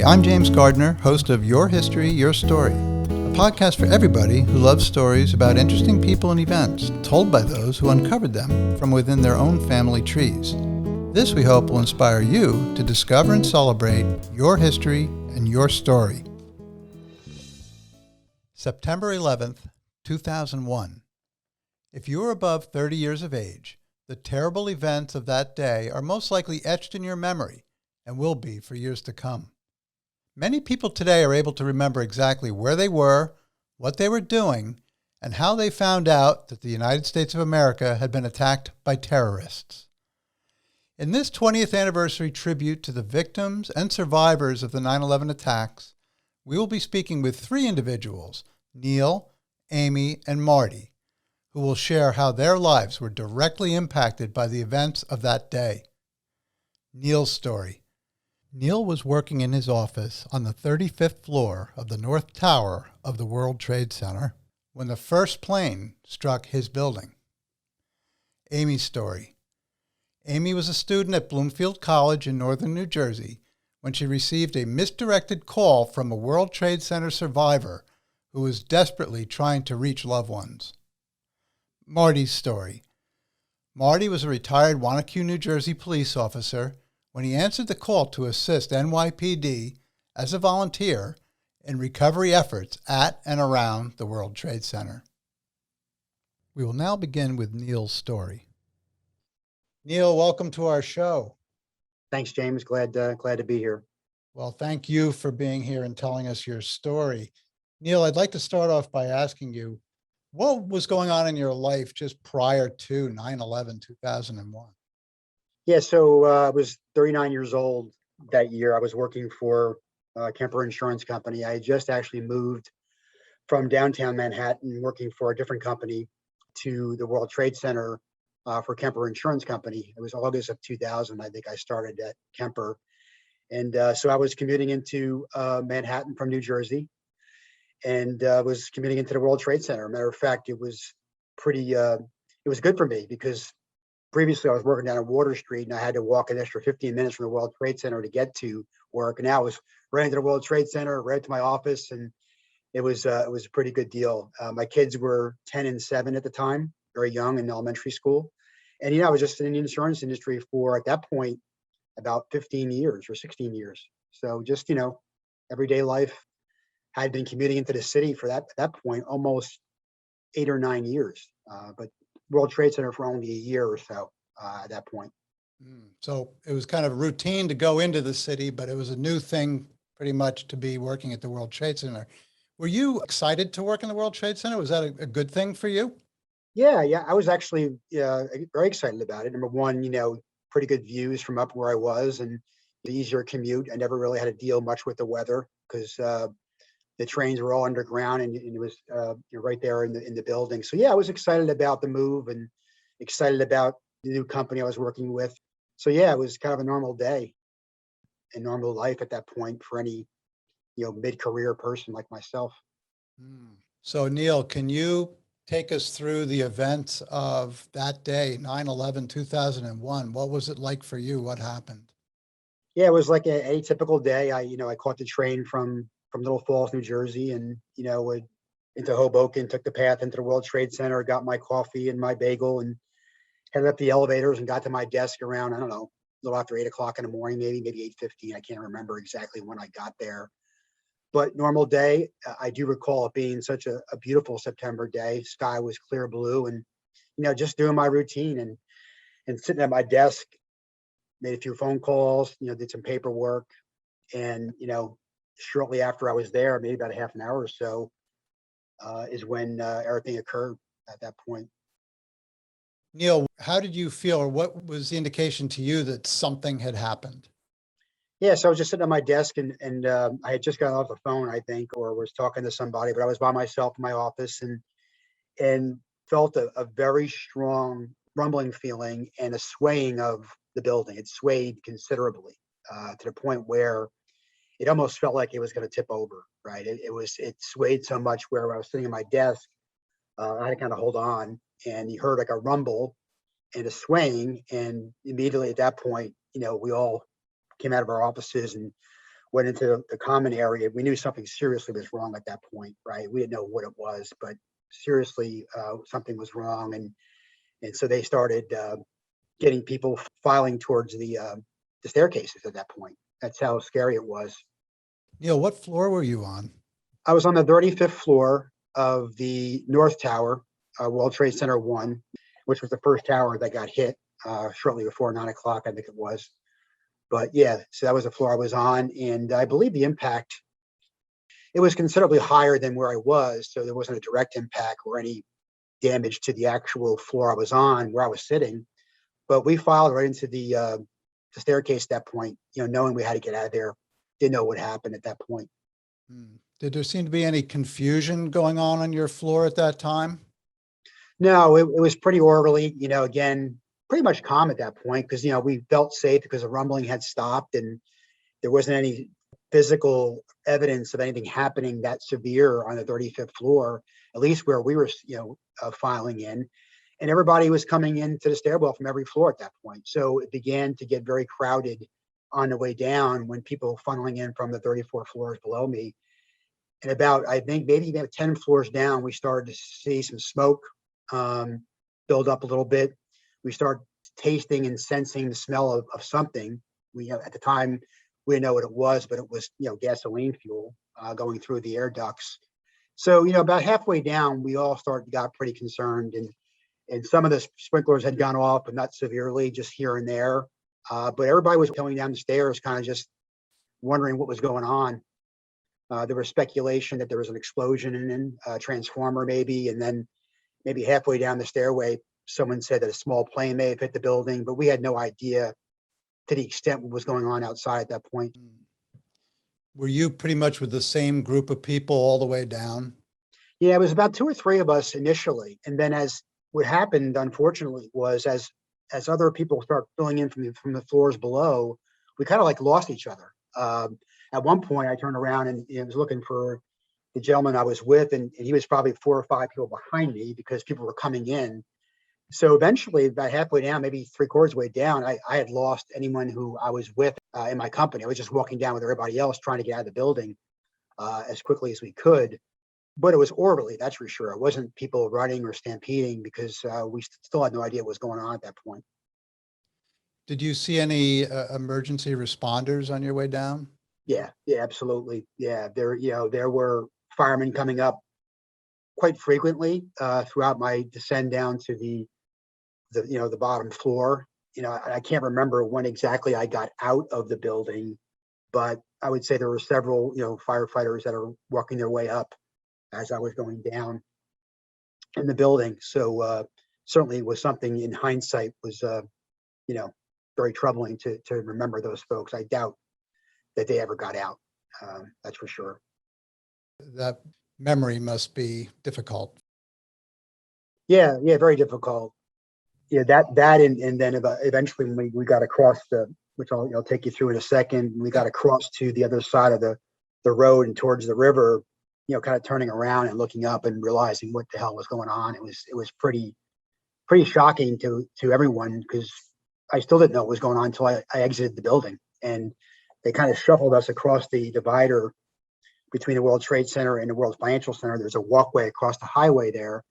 I'm James Gardner, host of Your History, Your Story, a podcast for everybody who loves stories about interesting people and events told by those who uncovered them from within their own family trees. This, we hope, will inspire you to discover and celebrate your history and your story. September 11th, 2001. If you are above 30 years of age, the terrible events of that day are most likely etched in your memory and will be for years to come. Many people today are able to remember exactly where they were, what they were doing, and how they found out that the United States of America had been attacked by terrorists. In this 20th anniversary tribute to the victims and survivors of the 9/11 attacks, we will be speaking with three individuals, Neil, Amy, and Marty, who will share how their lives were directly impacted by the events of that day. Neil's story. Neil was working in his office on the 35th floor of the North Tower of the World Trade Center when the first plane struck his building. Amy's story. Amy was a student at Bloomfield College in northern New Jersey when she received a misdirected call from a World Trade Center survivor who was desperately trying to reach loved ones. Marty's story. Marty was a retired Wanacue, New Jersey police officer when he answered the call to assist NYPD as a volunteer in recovery efforts at and around the World Trade Center. We will now begin with Neil's story. Neil, welcome to our show. Thanks, James. Glad to be here. Well, thank you for being here and telling us your story. Neil, I'd like to start off by asking you, what was going on in your life just prior to 9/11, 2001? Yeah, so I was 39 years old that year. I was working for Kemper Insurance Company. I had just actually moved from downtown Manhattan, working for a different company, to the World Trade Center for Kemper Insurance Company. It was August of 2000. I think I started at Kemper. And so I was commuting into Manhattan from New Jersey and was commuting into the World Trade Center. Matter of fact, it was it was good for me because previously I was working down on Water Street and I had to walk an extra 15 minutes from the World Trade Center to get to work. And now I was right into the World Trade Center, right to my office. And it was a pretty good deal. My kids were 10 and 7 at the time, very young in elementary school. And, I was just in the insurance industry for, at that point, about 15 years or 16 years. So just, everyday life. Had been commuting into the city for that point, almost 8 or 9 years. But World Trade Center for only a year or so at that point. So it was kind of routine to go into the city, but it was a new thing pretty much to be working at the World Trade Center. Were you excited to work in the World Trade Center? Was that a good thing for you? Yeah. I was actually very excited about it. Number one, pretty good views from up where I was and the easier commute. I never really had to deal much with the weather because the trains were all underground and it was right there in the building. So yeah, I was excited about the move and excited about the new company I was working with. So yeah, it was kind of a normal day and normal life at that point for any, mid-career person like myself. So Neil, can you take us through the events of that day, 9/11, 2001? What was it like for you? What happened? Yeah, it was like a typical day. I caught the train from Little Falls, New Jersey, and went into Hoboken, took the path into the World Trade Center, got my coffee and my bagel, and headed up the elevators and got to my desk around, I don't know, a little after 8 o'clock in the morning, maybe 8:15. I can't remember exactly when I got there. But normal day, I do recall it being such a beautiful September day. Sky was clear blue, and just doing my routine and sitting at my desk, made a few phone calls, did some paperwork, and shortly after I was there, maybe about a half an hour or so, is when everything occurred at that point. Neil, how did you feel, or what was the indication to you that something had happened? Yeah, so I was just sitting at my desk and I had just got off the phone, I think, or was talking to somebody, but I was by myself in my office and felt a very strong rumbling feeling and a swaying of the building. It swayed considerably to the point where it almost felt like it was going to tip over, right? It swayed so much where I was sitting at my desk, I had to kind of hold on, and you heard like a rumble and a swaying, and immediately at that point, we all came out of our offices and went into the common area. We knew something seriously was wrong at that point, right? We didn't know what it was, but seriously, something was wrong. And so they started getting people filing towards the staircases at that point. That's how scary it was. Neil, what floor were you on? I was on the 35th floor of the North Tower, World Trade Center 1, which was the first tower that got hit shortly before 9 o'clock, I think it was. But yeah, so that was the floor I was on. And I believe the impact, it was considerably higher than where I was. So there wasn't a direct impact or any damage to the actual floor I was on where I was sitting. But we filed right into the staircase at that point, knowing we had to get out of there. Didn't know what happened at that point. Did there seem to be any confusion going on your floor at that time? No, it was pretty orderly, again, pretty much calm at that point because, we felt safe because the rumbling had stopped and there wasn't any physical evidence of anything happening that severe on the 35th floor, at least where we were, filing in. And everybody was coming into the stairwell from every floor at that point. So it began to get very crowded on the way down when people funneling in from the 34 floors below me. And I think maybe about 10 floors down, we started to see some smoke build up a little bit. We started tasting and sensing the smell of something. At the time, we didn't know what it was, but it was, gasoline fuel going through the air ducts. So, about halfway down, we all got pretty concerned, and some of the sprinklers had gone off, but not severely, just here and there. But everybody was coming down the stairs, kind of just wondering what was going on. There was speculation that there was an explosion in a transformer, maybe, and then maybe halfway down the stairway, someone said that a small plane may have hit the building, but we had no idea to the extent what was going on outside at that point. Were you pretty much with the same group of people all the way down? Yeah, it was about 2 or 3 of us initially, and then as what happened, unfortunately, was as other people start filling in from the floors below, we kind of like lost each other. At one point, I turned around and was looking for the gentleman I was with, and he was probably 4 or 5 people behind me because people were coming in. So eventually, about halfway down, maybe 3/4 way down, I had lost anyone who I was with in my company. I was just walking down with everybody else, trying to get out of the building as quickly as we could. But it was orderly, that's for sure. It wasn't people running or stampeding because we still had no idea what was going on at that point. Did you see any emergency responders on your way down? Yeah, absolutely. Yeah, there were firemen coming up quite frequently throughout my descent down to the bottom floor. I can't remember when exactly I got out of the building, but I would say there were several, firefighters that are walking their way up as I was going down in the building. So certainly it was something in hindsight was, very troubling to remember those folks. I doubt that they ever got out. That's for sure. That memory must be difficult. Yeah, very difficult. Yeah, and then eventually when we got across which I'll take you through in a second, we got across to the other side of the road and towards the river, kind of turning around and looking up and realizing what the hell was going on. It was pretty shocking to everyone because I still didn't know what was going on until I exited the building. And they kind of shuffled us across the divider between the World Trade Center and the World Financial Center. There's a walkway across the highway there.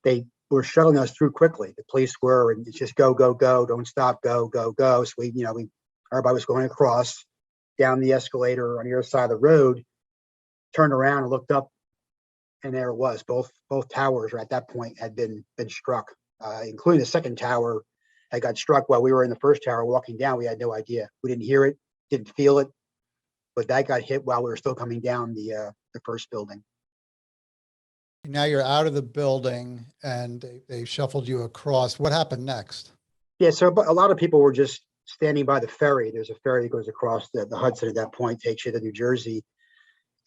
They were shuttling us through quickly. The police were, and it's just go, go, go, don't stop, go, go, go. So everybody was going across down the escalator on the other side of the road, turned around and looked up, and there it was. Both towers at that point had been struck, including the second tower had got struck while we were in the first tower walking down. We had no idea. We didn't hear it, didn't feel it, but that got hit while we were still coming down the first building. Now you're out of the building and they shuffled you across. What happened next? Yeah, so a lot of people were just standing by the ferry. There's a ferry that goes across the Hudson at that point, takes you to New Jersey.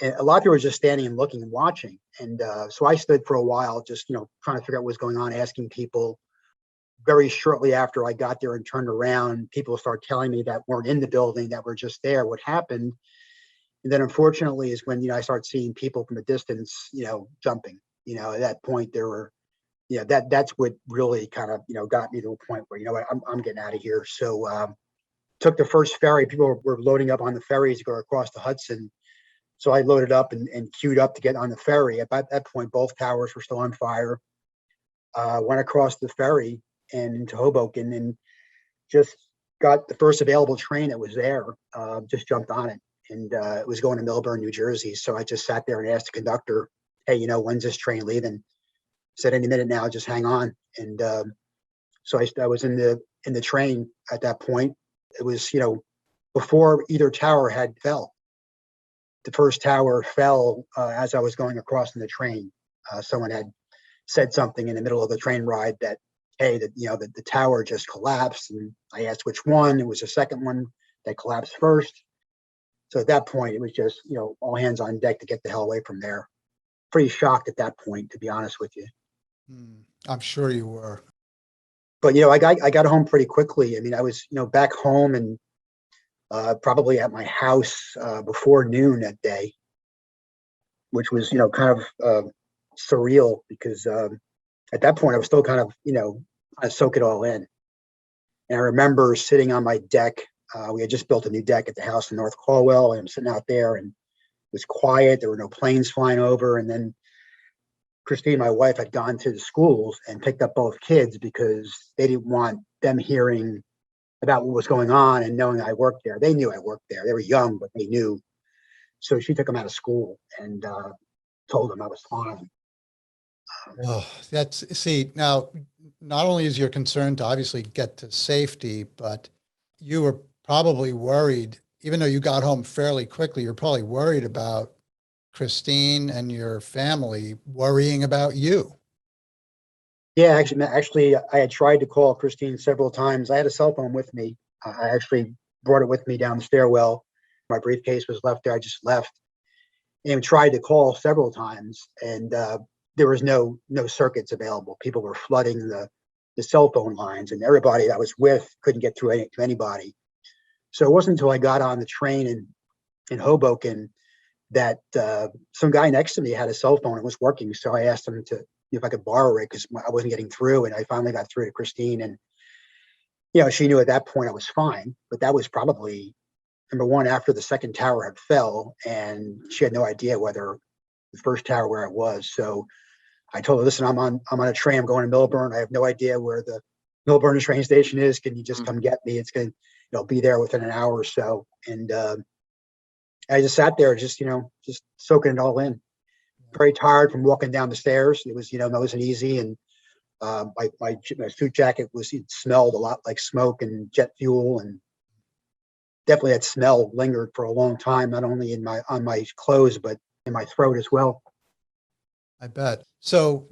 And a lot of people were just standing and looking and watching. And so I stood for a while, just, trying to figure out what was going on, asking people. Very shortly after I got there and turned around, people started telling me that weren't in the building, that were just there, what happened. And then unfortunately is when, I started seeing people from a distance, jumping. At that point there were, that's what really kind of, got me to a point where, I'm getting out of here. So took the first ferry. People were loading up on the ferries to go across the Hudson. So I loaded up and queued up to get on the ferry. At that point, both towers were still on fire. Went across the ferry and into Hoboken and just got the first available train that was there. Just jumped on it, and it was going to Millburn, New Jersey. So I just sat there and asked the conductor, "Hey, when's this train leaving?" Said, "Any minute now. Just hang on." And so I was in the train at that point. It was before either tower had fell. The first tower fell as I was going across in the train. Someone had said something in the middle of the train ride that, hey, the tower just collapsed. And I asked which one. It was the second one that collapsed first. So at that point, it was just, all hands on deck to get the hell away from there. Pretty shocked at that point, to be honest with you. I'm sure you were. But, I got home pretty quickly. I mean, I was, back home and probably at my house before noon that day, which was, kind of surreal because at that point I was still kind of, soak it all in. And I remember sitting on my deck. We had just built a new deck at the house in North Caldwell, and I'm sitting out there and it was quiet. There were no planes flying over. And then Christine, my wife, had gone to the schools and picked up both kids because they didn't want them hearing about what was going on and knowing I worked there. They knew I worked there. They were young, but they knew. So she took them out of school and told them I was fine. Oh, see, now, not only is your concern to obviously get to safety, but you were probably worried, even though you got home fairly quickly, you're probably worried about Christine and your family worrying about you. Yeah, actually, I had tried to call Christine several times. I had a cell phone with me. I actually brought it with me down the stairwell. My briefcase was left there. I just left and tried to call several times, and there was no circuits available. People were flooding the cell phone lines, and everybody I was with couldn't get through to anybody. So it wasn't until I got on the train in Hoboken that some guy next to me had a cell phone and was working. So I asked him if I could borrow it because I wasn't getting through, and I finally got through to Christine. And she knew at that point I was fine, but that was probably number one after the second tower had fell, and she had no idea whether the first tower where I was. So I told her, "Listen, I'm on a train. I'm going to Millburn. I have no idea where the Millburn train station is. Can you just come get me? It's going to be there within an hour or so." And I just sat there, just soaking it all in. Very tired from walking down the stairs. It was, that wasn't easy. And my suit jacket it smelled a lot like smoke and jet fuel, and definitely that smell lingered for a long time, not only on my clothes, but in my throat as well. I bet. So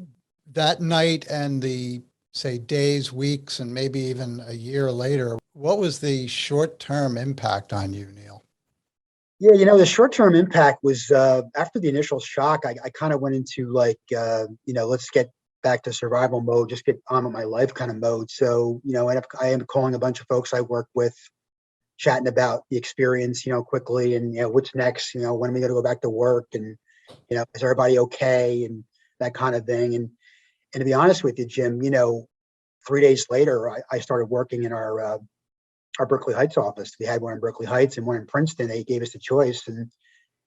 that night and the, say, days, weeks, and maybe even a year later, what was the short-term impact on you, Neil? Yeah, the short-term impact was after the initial shock, I kind of went into let's get back to survival mode, just get on with my life kind of mode. So, I ended up calling a bunch of folks I work with, chatting about the experience, quickly, and what's next, when are we going to go back to work, and is everybody okay, and that kind of thing. And to be honest with you, Jim, 3 days later, I started working in our Berkeley Heights office. We had one in Berkeley Heights and one in Princeton. They gave us a choice, and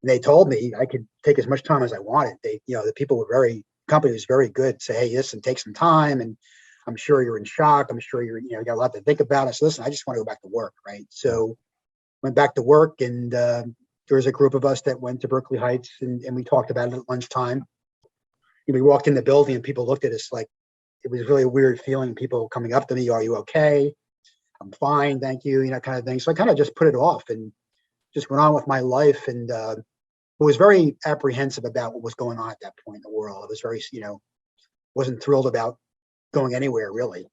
they told me I could take as much time as I wanted. The people company was very good. Say, "Hey, listen, take some time, and I'm sure you're in shock. I'm sure you got a lot to think about." I said, "Listen, I just want to go back to work." Right. So went back to work, and there was a group of us that went to Berkeley Heights, and we talked about it at lunchtime. We walked in the building, and people looked at us like it was really a weird feeling. People coming up to me, "Are you okay?" "I'm fine, thank you," kind of thing. So I kind of just put it off and just went on with my life, and was very apprehensive about what was going on at that point in the world. I was very, wasn't thrilled about going anywhere really.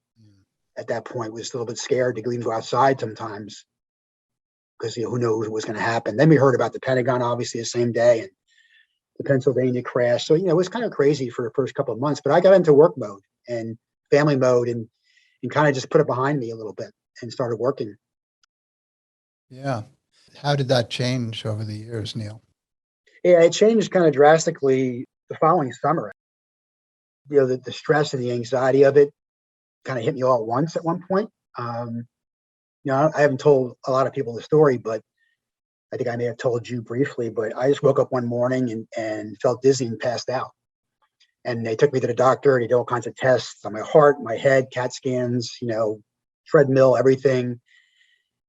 At that point, was a little bit scared to even go outside sometimes because who knows what was going to happen. Then we heard about the Pentagon, obviously, the same day, and the Pennsylvania crash. So it was kind of crazy for the first couple of months. But I got into work mode and family mode, and kind of just put it behind me a little bit and started working. Yeah. How did that change over the years, Neil? Yeah, it changed kind of drastically the following summer. The stress and the anxiety of it kind of hit me all at once at one point. I haven't told a lot of people the story, but I think I may have told you briefly, but I just woke up one morning and felt dizzy and passed out. And they took me to the doctor. They did all kinds of tests on my heart, my head, CAT scans, treadmill, everything.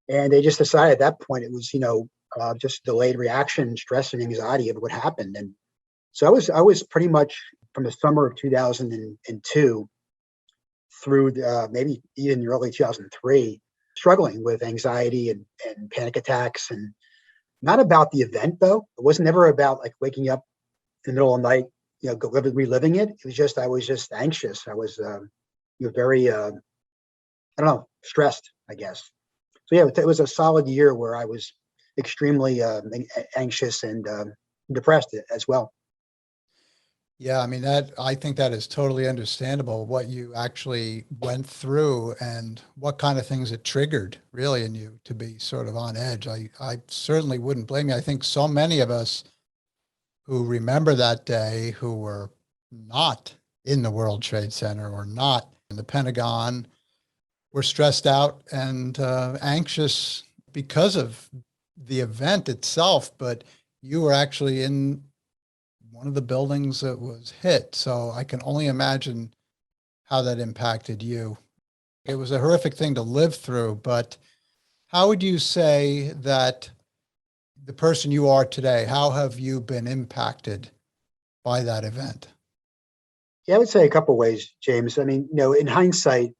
And they just decided at that point it was, just delayed reaction, stress and anxiety of what happened. And so I was pretty much from the summer of 2002 through maybe even the early 2003, struggling with anxiety and panic attacks, and not about the event though. It was never about like waking up in the middle of the night, reliving it. It was just, I was just anxious. I was, very, I don't know, stressed, I guess. So yeah, it was a solid year where I was extremely anxious and depressed as well. Yeah, I mean I think that is totally understandable what you actually went through and what kind of things it triggered really in you to be sort of on edge. I certainly wouldn't blame you. I think so many of us who remember that day who were not in the World Trade Center or not in the Pentagon were stressed out and anxious because of the event itself, but you were actually in one of the buildings that was hit. So I can only imagine how that impacted you. It was a horrific thing to live through, but how would you say that the person you are today, how have you been impacted by that event? Yeah, I would say a couple ways, James. I mean, in hindsight,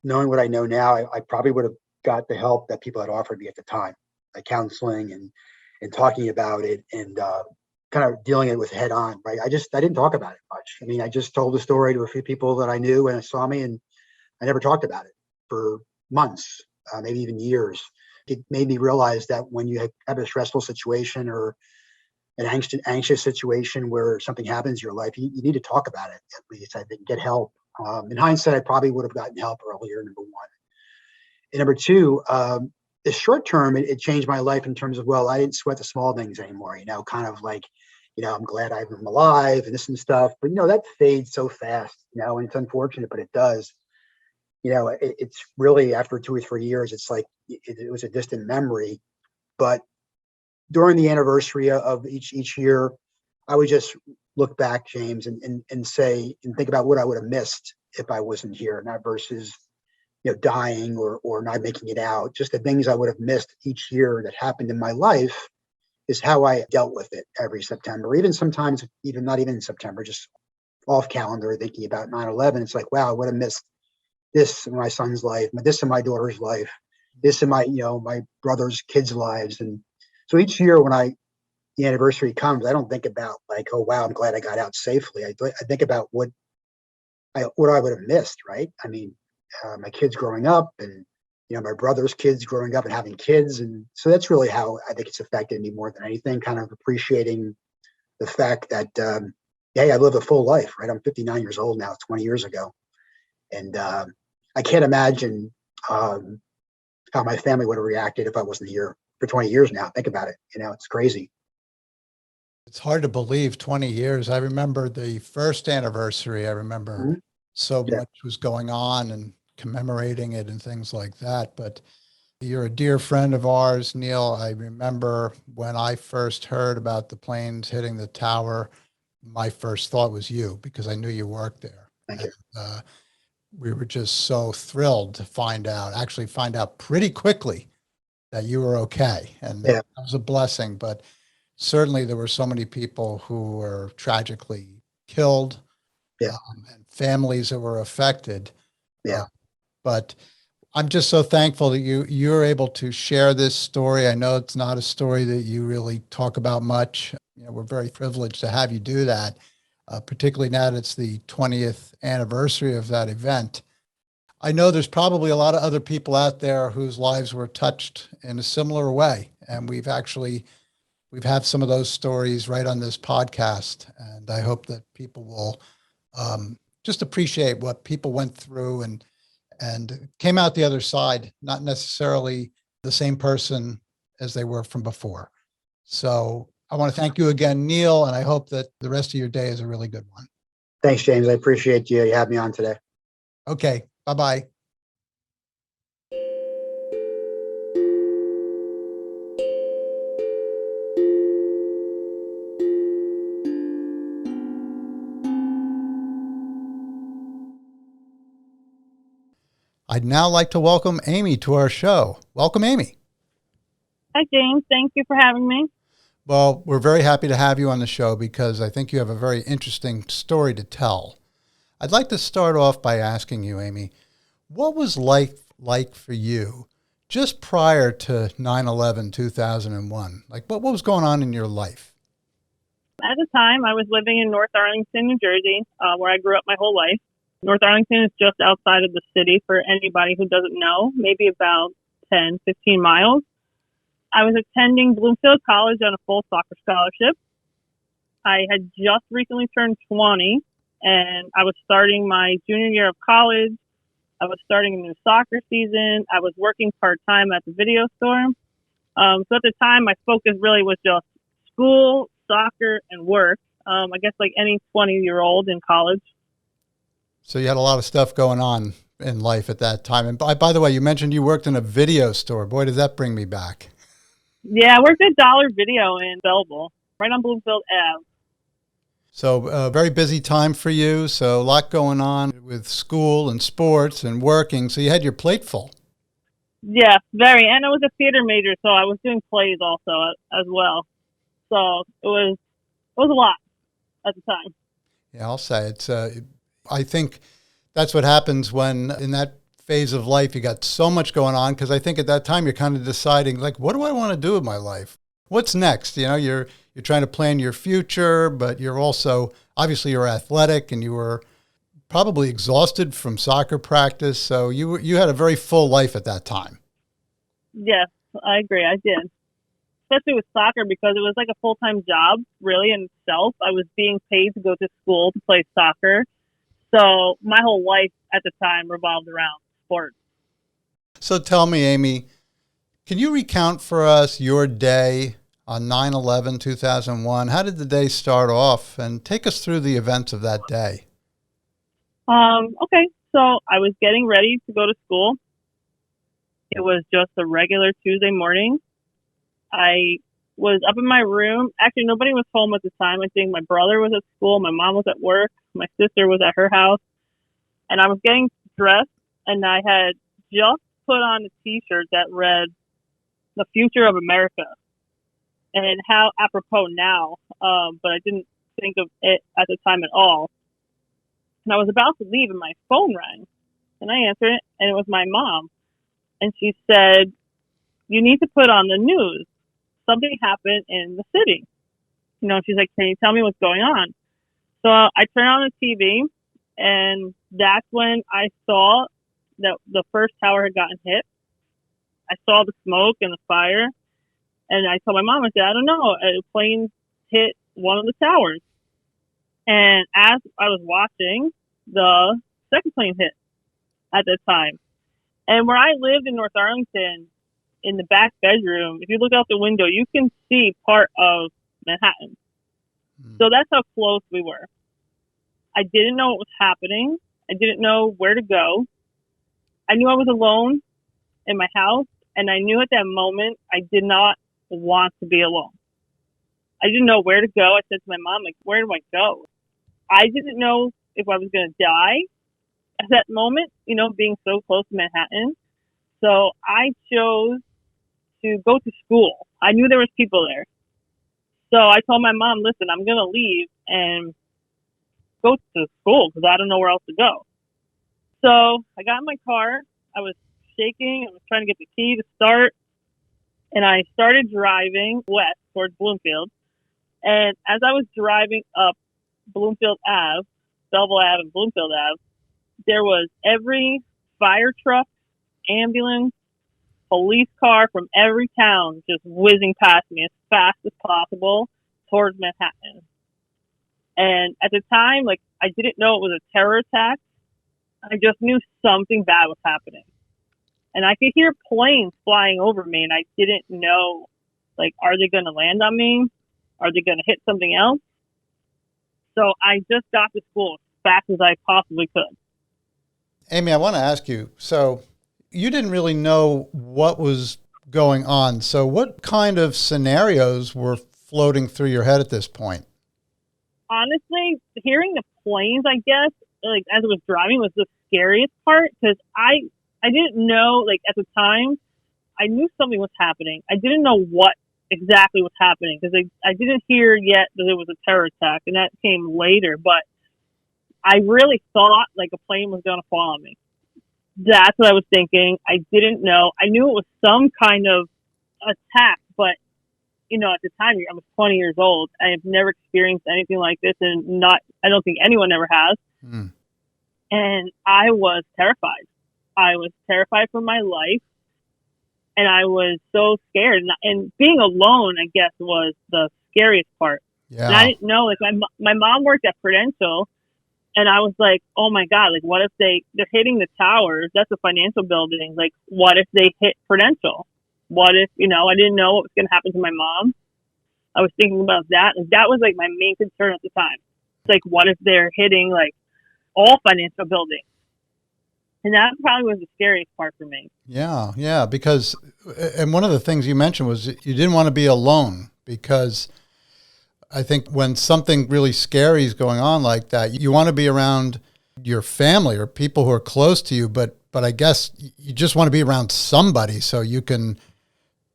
knowing what I know now, I probably would have got the help that people had offered me at the time, like counseling and talking about it and kind of dealing it with head on. Right? I didn't talk about it much. I mean, I just told the story to a few people that I knew and saw me, and I never talked about it for months, maybe even years. It made me realize that when you have a stressful situation or an anxious situation where something happens in your life, you need to talk about it at least. I think get help. In hindsight, I probably would have gotten help earlier. Number one, and number two, the short term, it changed my life in terms of, well, I didn't sweat the small things anymore. Kind of like, I'm glad I'm alive and this and stuff. But that fades so fast. And it's unfortunate, but it does. It's really after 2 or 3 years, it's like it was a distant memory. But during the anniversary of each year, I would just look back, James, and say and think about what I would have missed if I wasn't here, not versus dying or not making it out. Just the things I would have missed each year that happened in my life is how I dealt with it every September. Even sometimes, even not even in September, just off calendar, thinking about 9/11. It's like, wow, I would have missed this in my son's life, this in my daughter's life, this in my brother's kids' lives. And so each year when the anniversary comes, I don't think about like, oh wow, I'm glad I got out safely. I think about what I would have missed, right? I mean, my kids growing up, and my brother's kids growing up and having kids, and so that's really how I think it's affected me more than anything. Kind of appreciating the fact that hey, I live a full life, right? I'm 59 years old now, 20 years ago, and I can't imagine how my family would have reacted if I wasn't here for 20 years now. Think about it. It's crazy. It's hard to believe 20 years. I remember the first anniversary. I remember Mhm. so Yeah. much was going on and commemorating it and things like that. But you're a dear friend of ours, Neil. I remember when I first heard about the planes hitting the tower, my first thought was you because I knew you worked there. Thank And you. we were just so thrilled to actually find out pretty quickly that you were okay. And that Yeah. was a blessing. But certainly there were so many people who were tragically killed, Yeah. and families that were affected. Uh, Yeah. but I'm just so thankful that you're able to share this story. I know it's not a story that you really talk about much. We're very privileged to have you do that, particularly now that it's the 20th anniversary of that event. I know there's probably a lot of other people out there whose lives were touched in a similar way, and we've had some of those stories right on this podcast, and I hope that people will just appreciate what people went through and came out the other side, not necessarily the same person as they were from before. So I want to thank you again, Neil, and I hope that the rest of your day is a really good one. Thanks, James. I appreciate you. You had me on today. Okay, bye-bye. I'd now like to welcome Amy to our show. Welcome, Amy. Hi, James. Thank you for having me. Well, we're very happy to have you on the show because I think you have a very interesting story to tell. I'd like to start off by asking you, Amy, what was life like for you just prior to 9/11/2001? Like, what was going on in your life? At the time, I was living in North Arlington, New Jersey, where I grew up my whole life. North Arlington is just outside of the city for anybody who doesn't know, maybe about 10, 15 miles. I was attending Bloomfield College on a full soccer scholarship. I had just recently turned 20, and I was starting my junior year of college. I was starting a new soccer season. I was working part-time at the video store. So at the time, my focus really was just school, soccer, and work. I guess like any 20-year-old in college. So you had a lot of stuff going on in life at that time. And by the way, you mentioned you worked in a video store. Boy, does that bring me back. Yeah, I worked at Dollar Video in Belleville, right on Bloomfield Ave. So a very busy time for you. So a lot going on with school and sports and working. So you had your plate full. Yeah, very. And I was a theater major, so I was doing plays also as well. So it was a lot at the time. Yeah, I'll say it's. I think that's what happens when in that phase of life you got so much going on, because I think at that time you're kind of deciding, like, what do I want to do with my life? What's next? You know, you're trying to plan your future, but you're also, obviously you're athletic and you were probably exhausted from soccer practice. So you had a very full life at that time. Yes, I agree. I did. Especially with soccer, because it was like a full-time job really in itself. I was being paid to go to school to play soccer. So my whole life at the time revolved around sports. So tell me, Amy, can you recount for us your day on 9/11/2001? How did the day start off? And take us through the events of that day. Okay, so I was getting ready to go to school. It was just a regular Tuesday morning. I was up in my room. Actually, nobody was home at the time. I think my brother was at school. My mom was at work. My sister was at her house. And I was getting dressed, and I had just put on a T-shirt that read, "The Future of America." And how apropos now, but I didn't think of it at the time at all. And I was about to leave, and my phone rang. And I answered it, and it was my mom. And she said, "You need to put on the news. Something happened in the city." You know, she's like, "Can you tell me what's going on?" So I turned on the TV, and that's when I saw that the first tower had gotten hit. I saw the smoke and the fire, and I told my mom, I said, "I don't know, a plane hit one of the towers." And as I was watching, the second plane hit at that time. And where I lived in North Arlington, in the back bedroom, if you look out the window, you can see part of Manhattan. So that's how close we were. I didn't know what was happening. I didn't know where to go. I knew I was alone in my house, and I knew at that moment I did not want to be alone. I didn't know where to go. I said to my mom, like, "Where do I go?" I didn't know if I was going to die at that moment, you know, being so close to Manhattan. So I chose to go to school. I knew there was people there. So I told my mom, "Listen, I'm going to leave and go to school because I don't know where else to go." So I got in my car. I was shaking. I was trying to get the key to start. And I started driving west towards Bloomfield. And as I was driving up Bloomfield Ave, Belleville Ave and Bloomfield Ave, there was every fire truck, ambulance, police car from every town just whizzing past me as fast as possible towards Manhattan. And at the time, like, I didn't know it was a terror attack. I just knew something bad was happening. And I could hear planes flying over me, and I didn't know, like, are they going to land on me? Are they going to hit something else? So I just got to school as fast as I possibly could. Amy, I want to ask you, so you didn't really know what was going on. So what kind of scenarios were floating through your head at this point? Honestly, hearing the planes, I guess, like as I was driving was the scariest part, because I I didn't know, like, at the time, I knew something was happening. I didn't know what exactly was happening because I didn't hear yet that it was a terror attack, and that came later. But I really thought like a plane was going to fall on me. That's what I was thinking. I didn't know. I knew it was some kind of attack, but at the time I was 20 years old. I have never experienced anything like this, and I don't think anyone ever has. Mm. And I was terrified. I was terrified for my life. And I was so scared. And being alone, I guess, was the scariest part. Yeah. And I didn't know, like, my mom worked at Prudential, and I was like, oh my God, like, what if they're hitting the towers? That's a financial building. Like, what if they hit Prudential? What if, I didn't know what was going to happen to my mom. I was thinking about that. And that was like my main concern at the time. It's like, what if they're hitting like all financial buildings? And that probably was the scariest part for me. Yeah, because, and one of the things you mentioned was you didn't want to be alone, because I think when something really scary is going on like that, you want to be around your family or people who are close to you, but I guess you just want to be around somebody so you can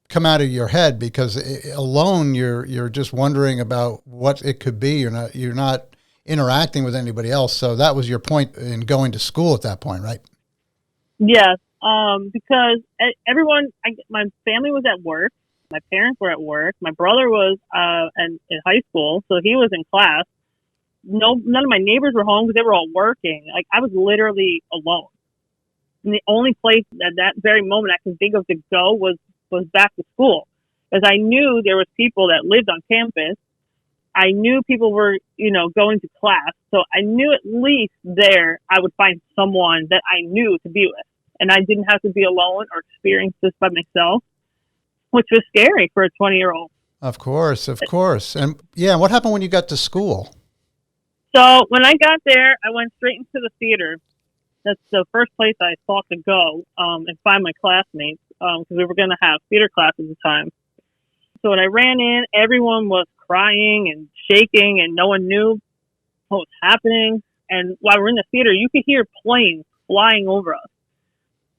come out of your head, because alone you're just wondering about what it could be. You're not interacting with anybody else. So that was your point in going to school at that point, right? Yes, because everyone, my family was at work. My parents were at work. My brother was in high school, so he was in class. None of my neighbors were home because they were all working. Like, I was literally alone. And the only place at that very moment I could think of to go was back to school, because I knew there was people that lived on campus. I knew people were, going to class. So I knew at least there I would find someone that I knew to be with. And I didn't have to be alone or experience this by myself, which was scary for a 20-year-old. Of course. And yeah, what happened when you got to school? So when I got there, I went straight into the theater. That's the first place I thought to go and find my classmates, because we were going to have theater class at the time. So when I ran in, everyone was crying and shaking, and no one knew what was happening. And while we're in the theater, you could hear planes flying over us.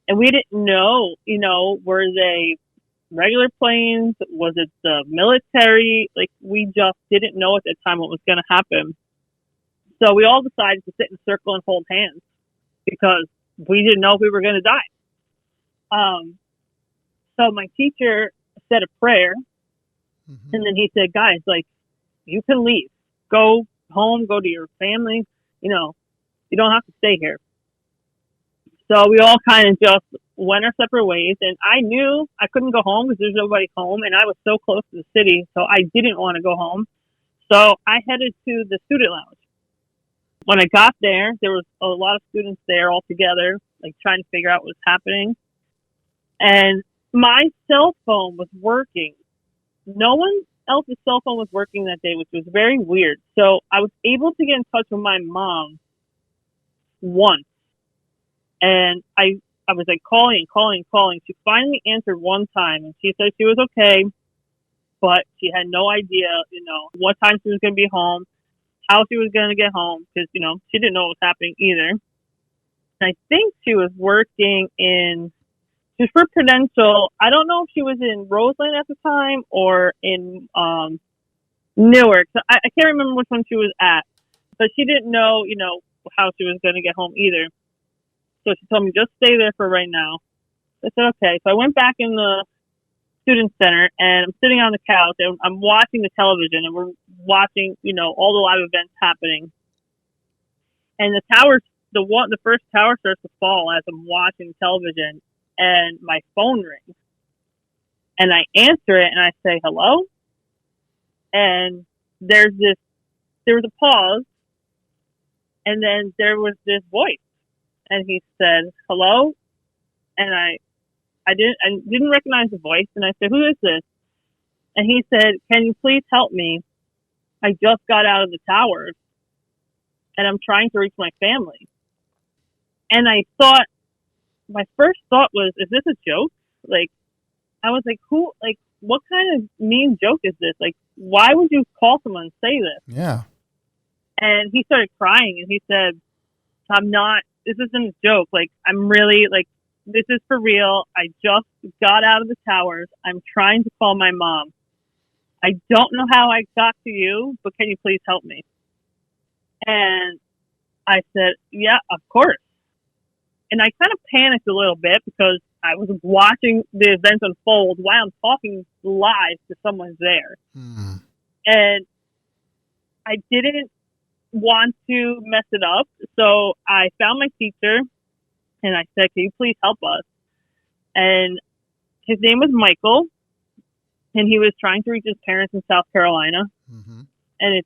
And we didn't know, were they regular planes? Was it the military? Like, we just didn't know at that time what was going to happen. So we all decided to sit in a circle and hold hands, because we didn't know if we were going to die. So my teacher said a prayer, and then he said, guys, like, you can leave. Go home, go to your family. You don't have to stay here. So we all kind of just went our separate ways, and I knew I couldn't go home because there's nobody home, and I was so close to the city, so I didn't want to go home. So I headed to the student lounge. When I got there was a lot of students there all together, like, trying to figure out what was happening. And my cell phone was working. No one else's cell phone was working that day, which was very weird. So I was able to get in touch with my mom once. And I was like calling. She finally answered one time, and she said she was okay, but she had no idea, what time she was going to be home, how she was going to get home, because, she didn't know what was happening either. And I think she was working she was for Prudential. I don't know if she was in Roseland at the time or in Newark. So I can't remember which one she was at, but she didn't know, how she was going to get home either. So she told me, just stay there for right now. I said, okay. So I went back in the student center, and I'm sitting on the couch, and I'm watching the television, and we're watching, all the live events happening. And the first tower starts to fall as I'm watching television, and my phone rings. And I answer it, and I say, hello? And there was a pause, and then there was this voice. And he said, hello? And I didn't recognize the voice. And I said, who is this? And he said, can you please help me? I just got out of the towers, and I'm trying to reach my family. And my first thought was, is this a joke? Like, I was like, what kind of mean joke is this? Like, why would you call someone and say this? Yeah. And he started crying, and he said, this isn't a joke. Like, I'm really, like, this is for real. I just got out of the towers. I'm trying to call my mom. I don't know how I got to you, but can you please help me? And I said, yeah, of course. And I kind of panicked a little bit because I was watching the events unfold while I'm talking live to someone there. Mm. And I didn't want to mess it up. So I found my teacher and I said, can you please help us? And his name was Michael, and he was trying to reach his parents in South Carolina. Mm-hmm. And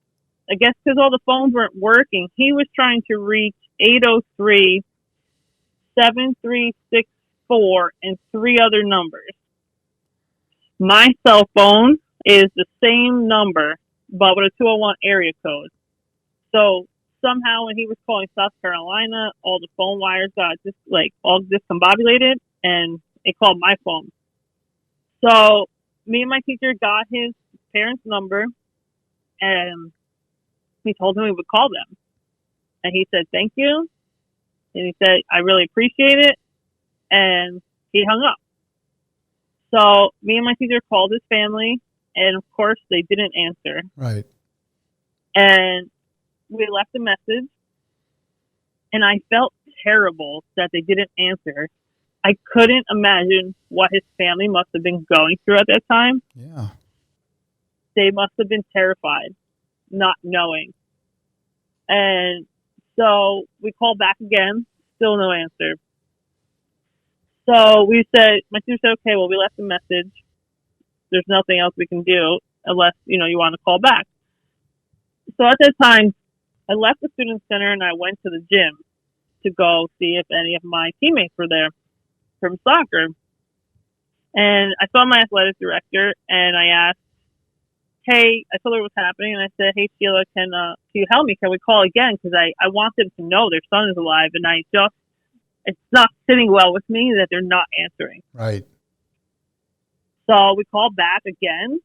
I guess because all the phones weren't working, he was trying to reach 803-7364 and 3 other numbers. My cell phone is the same number, but with a 201 area code. So somehow when he was calling South Carolina, all the phone wires got all discombobulated, and it called my phone. So me and my teacher got his parents' number, and he told him we would call them. And he said, thank you. And he said, I really appreciate it. And he hung up. So me and my teacher called his family, and of course they didn't answer. Right. And we left a message, and I felt terrible that they didn't answer. I couldn't imagine what his family must have been going through at that time. Yeah. They must have been terrified, not knowing. And so we called back again, still no answer. So we said, my teacher said, okay, well, we left a message. There's nothing else we can do unless, you want to call back. So at that time, I left the student center and I went to the gym to go see if any of my teammates were there from soccer. And I saw my athletic director and I asked, hey, I told her what's happening, and I said, hey, Sheila, can you help me? Can we call again? Because I want them to know their son is alive, and it's not sitting well with me that they're not answering. Right. So we called back again,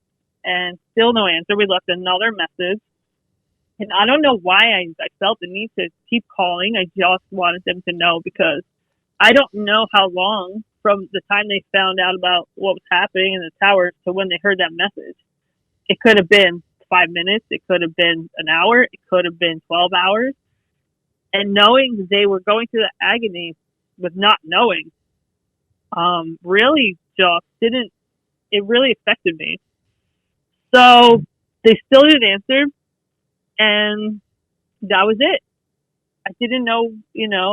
and still no answer. We left another message, and I don't know why I felt the need to keep calling. I just wanted them to know, because I don't know how long from the time they found out about what was happening in the towers to when they heard that message. It could have been 5 minutes. It could have been an hour. It could have been 12 hours. And knowing they were going through the agony with not knowing, really it really affected me. So they still didn't answer, and that was it. I didn't know,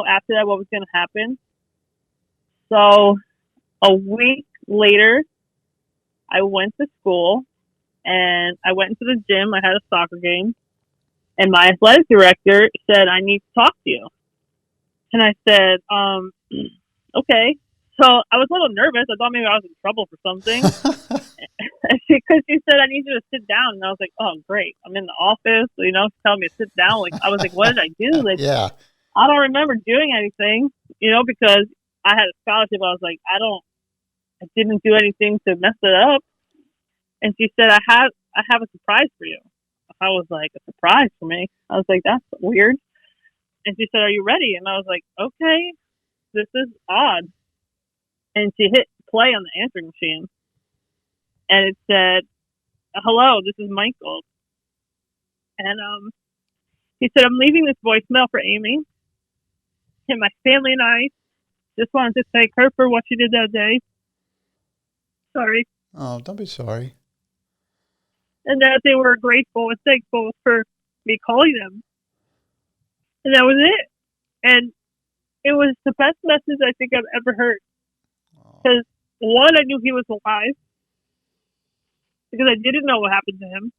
after that what was going to happen. So a week later, I went to school. And I went into the gym. I had a soccer game. And my athletic director said, I need to talk to you. And I said, okay. So I was a little nervous. I thought maybe I was in trouble for something. Because she said, I need you to sit down. And I was like, oh, great. I'm in the office. She's telling me to sit down. I was like, what did I do? Yeah. I don't remember doing anything, because I had a scholarship. I was like, I didn't do anything to mess it up. And she said, I have a surprise for you. I was like, a surprise for me? I was like, that's weird. And she said, are you ready? And I was like, okay, this is odd. And she hit play on the answering machine. And it said, hello, this is Michael. And he said, I'm leaving this voicemail for Amy. And my family and I just wanted to thank her for what she did that day. Sorry. Oh, don't be sorry. And that they were grateful and thankful for me calling them. And that was it. And it was the best message I think I've ever heard. Because, one, I knew he was alive. Because I didn't know what happened to him.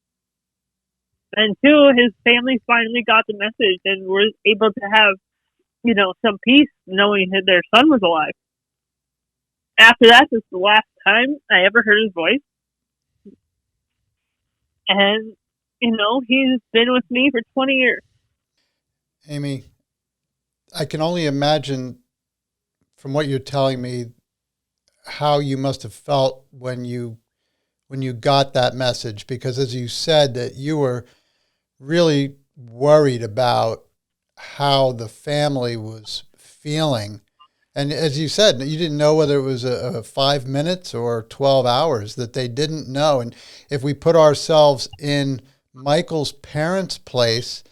And two, his family finally got the message and were able to have, some peace knowing that their son was alive. After that, this is the last time I ever heard his voice. And, he's been with me for 20 years. Amy, I can only imagine from what you're telling me how you must have felt when you got that message, because as you said that you were really worried about how the family was feeling And as you said, you didn't know whether it was a 5 minutes or 12 hours that they didn't know. And if we put ourselves in Michael's parents' place,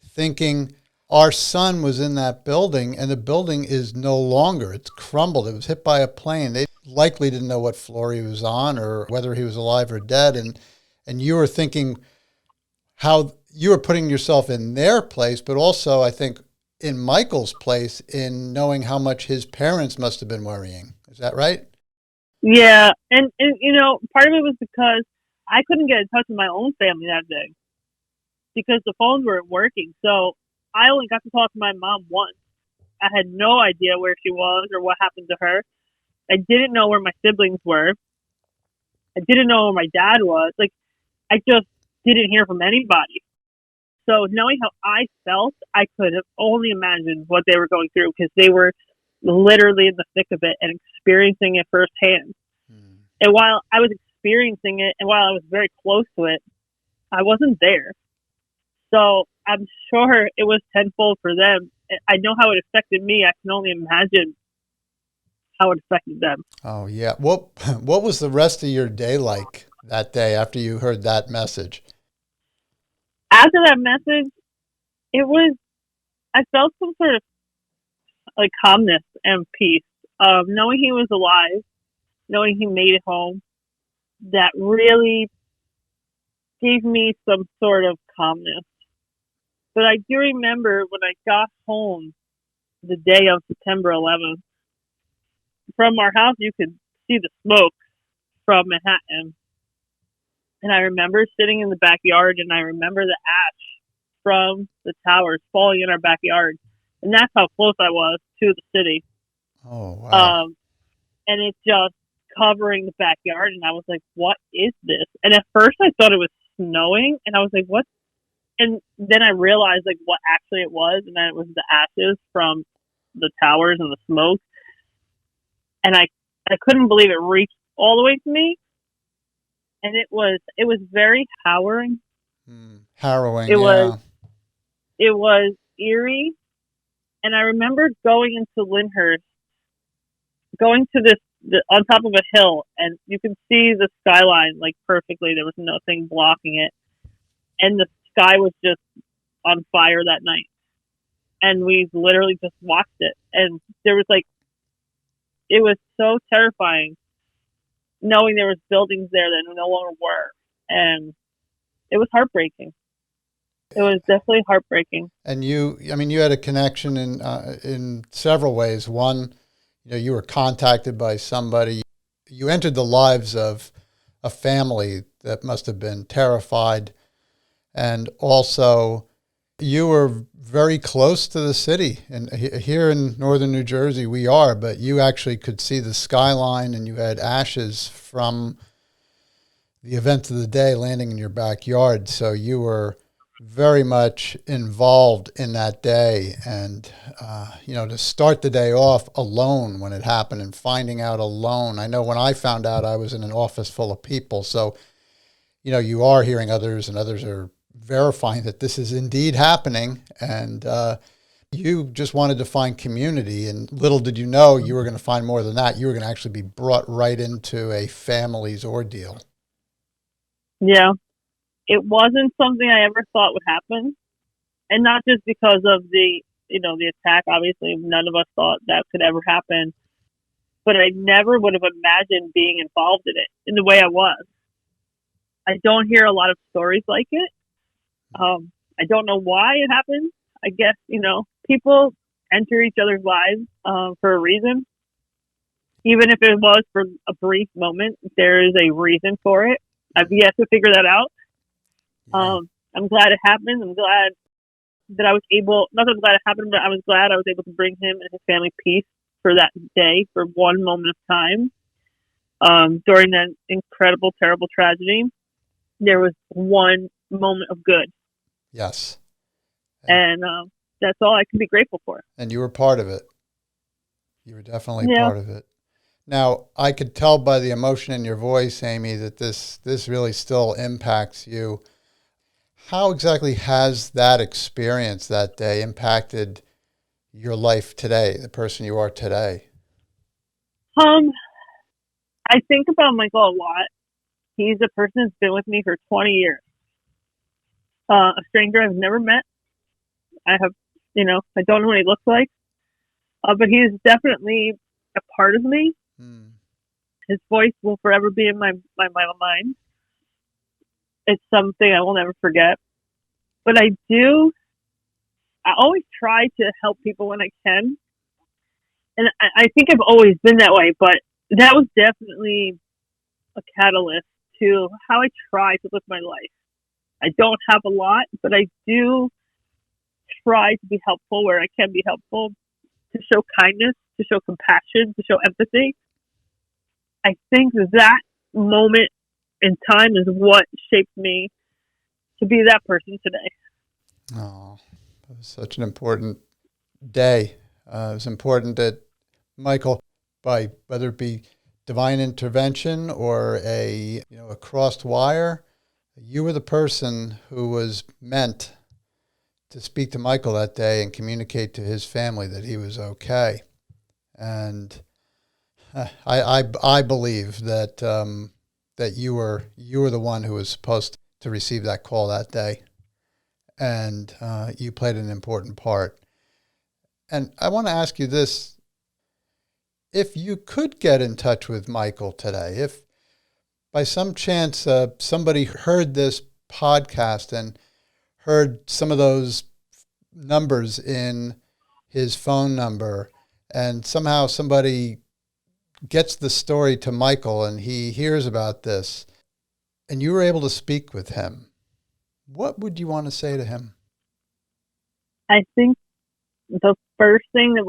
thinking our son was in that building and the building is no longer, it's crumbled. It was hit by a plane. They likely didn't know what floor he was on or whether he was alive or dead. And you were thinking how you were putting yourself in their place, but also I think in Michael's place in knowing how much his parents must have been worrying. Is that right? Yeah. And part of it was because I couldn't get in touch with my own family that day because the phones weren't working. So I only got to talk to my mom once. I had no idea where she was or what happened to her. I didn't know where my siblings were. I didn't know where my dad was. Like, I just didn't hear from anybody. So knowing how I felt, I could have only imagined what they were going through because they were literally in the thick of it and experiencing it firsthand. Mm. And while I was experiencing it and while I was very close to it, I wasn't there. So I'm sure it was tenfold for them. I know how it affected me. I can only imagine how it affected them. Oh, yeah. What was the rest of your day like that day after you heard that message? After that message, I felt some sort of like calmness and peace. Knowing he was alive, knowing he made it home, that really gave me some sort of calmness. But I do remember when I got home the day of September 11th, from our house, you could see the smoke from Manhattan. And I remember sitting in the backyard and I remember the ash from the towers falling in our backyard. And that's how close I was to the city. Oh, wow. And it's just covering the backyard. And I was like, what is this? And at first I thought it was snowing. And I was like, what? And then I realized like what actually it was. And then it was the ashes from the towers and the smoke. And I couldn't believe it reached all the way to me. And it was very harrowing. Harrowing. It was eerie. And I remember going into Lyndhurst, going to on top of a hill, and you can see the skyline like perfectly. There was nothing blocking it. And the sky was just on fire that night. And we literally just watched it. And there was it was so terrifying knowing there was buildings there that no longer were. And it was heartbreaking. It was definitely heartbreaking. And you had a connection in several ways. One, you were contacted by somebody. You entered the lives of a family that must have been terrified. And also, you were very close to the city. And here in northern New Jersey, we are, but you actually could see the skyline and you had ashes from the event of the day landing in your backyard. So you were very much involved in that day. And, to start the day off alone when it happened and finding out alone. I know when I found out, I was in an office full of people. So, you are hearing others and others are verifying that this is indeed happening. And you just wanted to find community. And little did you know you were going to find more than that. You were going to actually be brought right into a family's ordeal. Yeah. It wasn't something I ever thought would happen. And not just because of the attack. Obviously, none of us thought that could ever happen. But I never would have imagined being involved in it in the way I was. I don't hear a lot of stories like it. I don't know why it happened. I guess, people enter each other's lives for a reason. Even if it was for a brief moment, there is a reason for it. I've yet to figure that out. I'm glad it happened. I'm glad that I was able, not that I'm glad it happened, but I was glad I was able to bring him and his family peace for that day, for one moment of time. During that incredible, terrible tragedy, there was one moment of good. Yes. And that's all I can be grateful for. And you were part of it. You were definitely part of it. Now, I could tell by the emotion in your voice, Amy, that this really still impacts you. How exactly has that experience that day impacted your life today, the person you are today? I think about Michael a lot. He's a person that's been with me for 20 years. A stranger I've never met. I don't know what he looks like, but he is definitely a part of me. His voice will forever be in my mind. It's something I will never forget. But I always try to help people when I can. And I think I've always been that way, but that was definitely a catalyst to how I try to live my life. I don't have a lot, but I do try to be helpful where I can be helpful, to show kindness, to show compassion, to show empathy. I think that moment in time is what shaped me to be that person today. Oh, that was such an important day. It was important that Michael, by whether it be divine intervention or a crossed wire, you were the person who was meant to speak to Michael that day and communicate to his family that he was okay. And I believe that that you were the one who was supposed to receive that call that day, and you played an important part. And I want to ask you this: if you could get in touch with Michael today, if by some chance somebody heard this podcast and heard some of those numbers in his phone number, and somehow somebody gets the story to Michael and he hears about this, and you were able to speak with him, what would you want to say to him? I think the first thing that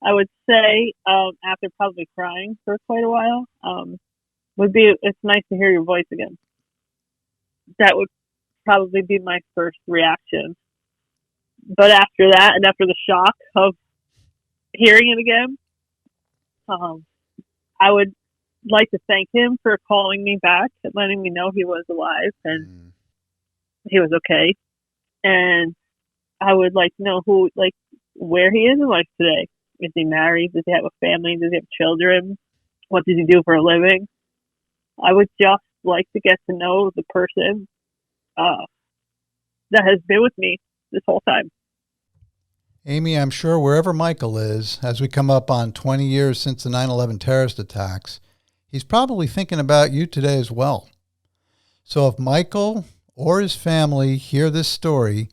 I would say, after probably crying for quite a while, would be, it's nice to hear your voice again. That would probably be my first reaction. But after that, and after the shock of hearing it again, I would like to thank him for calling me back and letting me know he was alive and he was okay. And I would like to know where he is in life today. Is he married? Does he have a family? Does he have children? What does he do for a living? I would just like to get to know the person that has been with me this whole time. Amy, I'm sure wherever Michael is, as we come up on 20 years since the 9/11 terrorist attacks, he's probably thinking about you today as well. So if Michael or his family hear this story,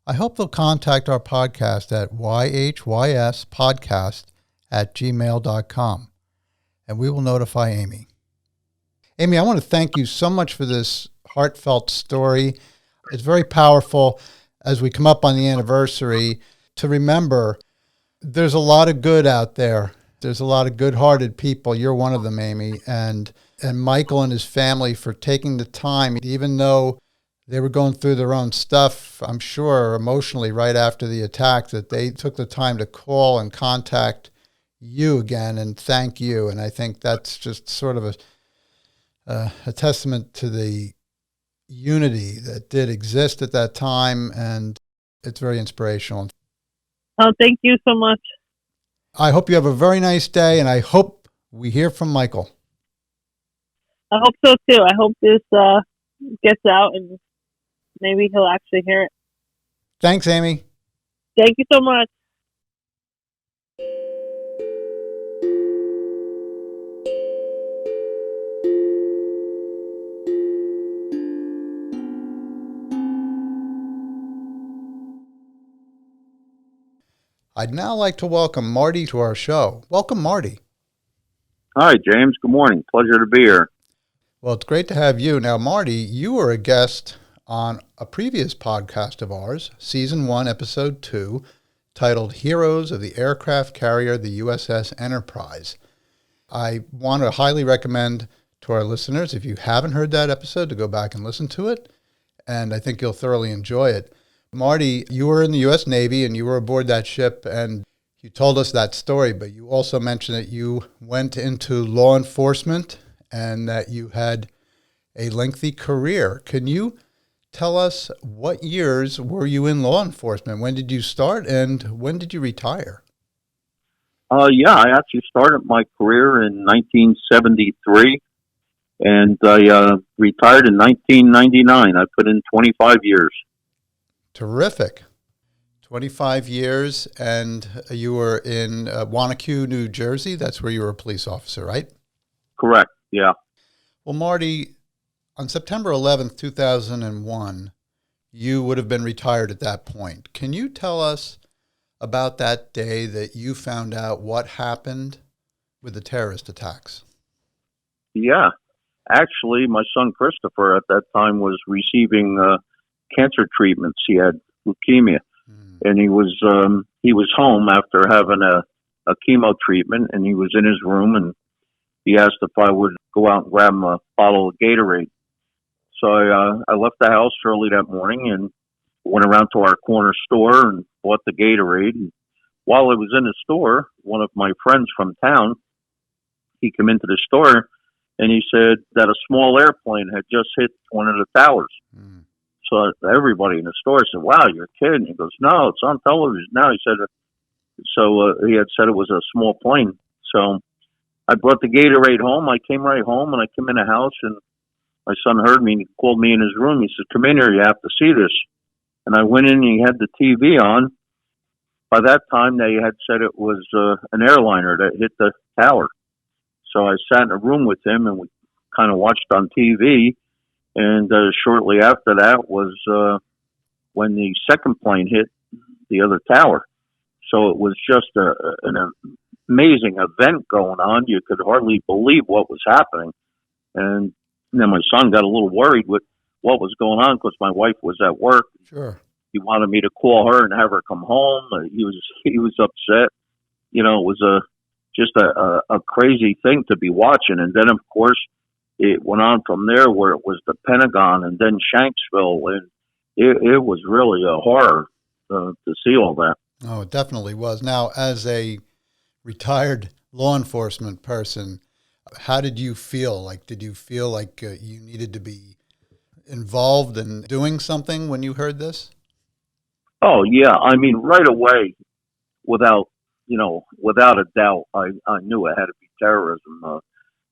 I hope they'll contact our podcast at yhyspodcast@gmail.com, and we will notify Amy. Amy, I want to thank you so much for this heartfelt story. It's very powerful as we come up on the anniversary to remember there's a lot of good out there. There's a lot of good-hearted people. You're one of them, Amy. And Michael and his family for taking the time, even though they were going through their own stuff, I'm sure, emotionally right after the attack, that they took the time to call and contact you again and thank you. And I think that's just sort of a testament to the unity that did exist at that time, and it's very inspirational. Oh, thank you so much. I hope you have a very nice day, and I hope we hear from Michael. I hope so too. I hope this gets out and maybe he'll actually hear it. Thanks, Amy. Thank you so much. I'd now like to welcome Marty to our show. Welcome, Marty. Hi, James. Good morning. Pleasure to be here. Well, it's great to have you. Now, Marty, you were a guest on a previous podcast of ours, Season 1, Episode 2, titled Heroes of the Aircraft Carrier, the USS Enterprise. I want to highly recommend to our listeners, if you haven't heard that episode, to go back and listen to it, and I think you'll thoroughly enjoy it. Marty, you were in the U.S. Navy and you were aboard that ship, and you told us that story, but you also mentioned that you went into law enforcement and that you had a lengthy career. Can you Tell us, what years were you in law enforcement? When did you start and when did you retire? Yeah, I actually started my career in 1973 and I retired in 1999. I put in 25 years. Terrific. 25 years, and you were in Wanacue, New Jersey. That's where you were a police officer, right? Correct. Yeah. Well, Marty, on September 11th, 2001, you would have been retired at that point. Can you tell us about that day that you found out what happened with the terrorist attacks? Yeah. Actually, my son Christopher at that time was receiving cancer treatments. He had leukemia, and he was home after having a chemo treatment, and he was in his room, and he asked if I would go out and grab him a bottle of Gatorade. So I left the house early that morning and went around to our corner store and bought the Gatorade. And while I was in the store, one of my friends from town, he came into the store and he said that a small airplane had just hit one of the towers. Mm. So everybody in the store said, "Wow, you're kidding." He goes, "No, it's on television now." He said, he had said it was a small plane. So I brought the Gatorade home. I came right home and I came in the house and my son heard me and he called me in his room. He said, "Come in here, you have to see this." And I went in and he had the TV on. By that time, they had said it was an airliner that hit the tower. So I sat in a room with him and we kind of watched on TV. And shortly after that was when the second plane hit the other tower. So it was just an amazing event going on. You could hardly believe what was happening. And then my son got a little worried with what was going on because my wife was at work. Sure. He wanted me to call her and have her come home. He was upset. You know, it was just a crazy thing to be watching. And then, of course, it went on from there where it was the Pentagon and then Shanksville. And it was really a horror to see all that. Oh, it definitely was. Now, as a retired law enforcement person, how did you feel? Like, did you feel like you needed to be involved in doing something when you heard this? Oh, yeah. I mean, right away, without a doubt, I knew it had to be terrorism,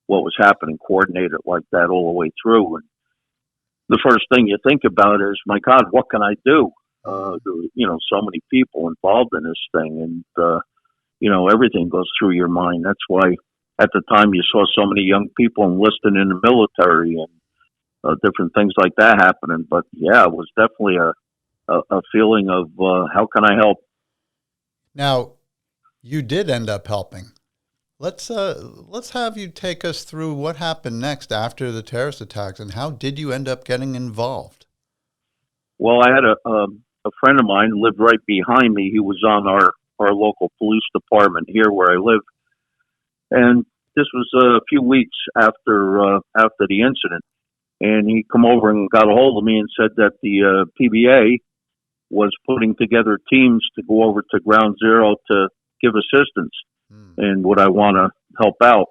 what was happening, coordinated like that all the way through. And the first thing you think about is, my God, what can I do? So many people involved in this thing, and, everything goes through your mind. That's why at the time you saw so many young people enlisting in the military and different things like that happening. But, yeah, it was definitely a feeling of how can I help? Now, you did end up helping. Let's have you take us through what happened next after the terrorist attacks, and how did you end up getting involved? Well, I had a friend of mine lived right behind me. He was on our local police department here where I live, and this was a few weeks after the incident. And he come over and got a hold of me and said that the PBA was putting together teams to go over to Ground Zero to give assistance. And would I want to help out?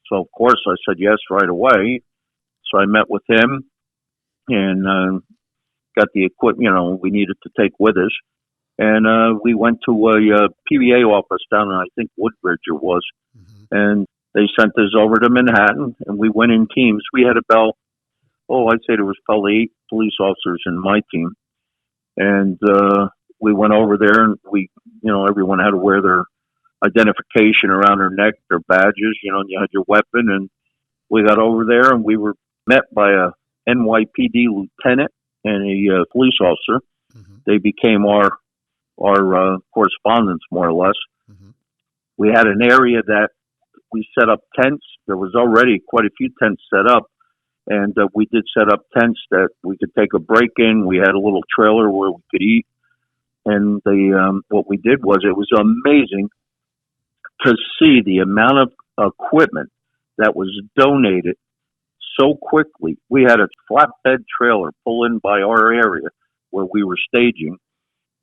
So, of course, I said yes right away. So I met with him and got the equipment, we needed to take with us. And we went to a PBA office down in, I think, Woodbridge it was. Mm-hmm. And they sent us over to Manhattan, and we went in teams. We had about, I'd say there was probably 8 police officers in my team. And we went over there, and everyone had to wear their identification around their neck, their badges, and you had your weapon. And we got over there, and we were met by a NYPD lieutenant and a police officer. Mm-hmm. They became our correspondents, more or less. Mm-hmm. We had an area that we set up tents. There was already quite a few tents set up, and we did set up tents that we could take a break in. We had a little trailer where we could eat. And what we did was, it was amazing to see the amount of equipment that was donated so quickly. We had a flatbed trailer pull in by our area where we were staging,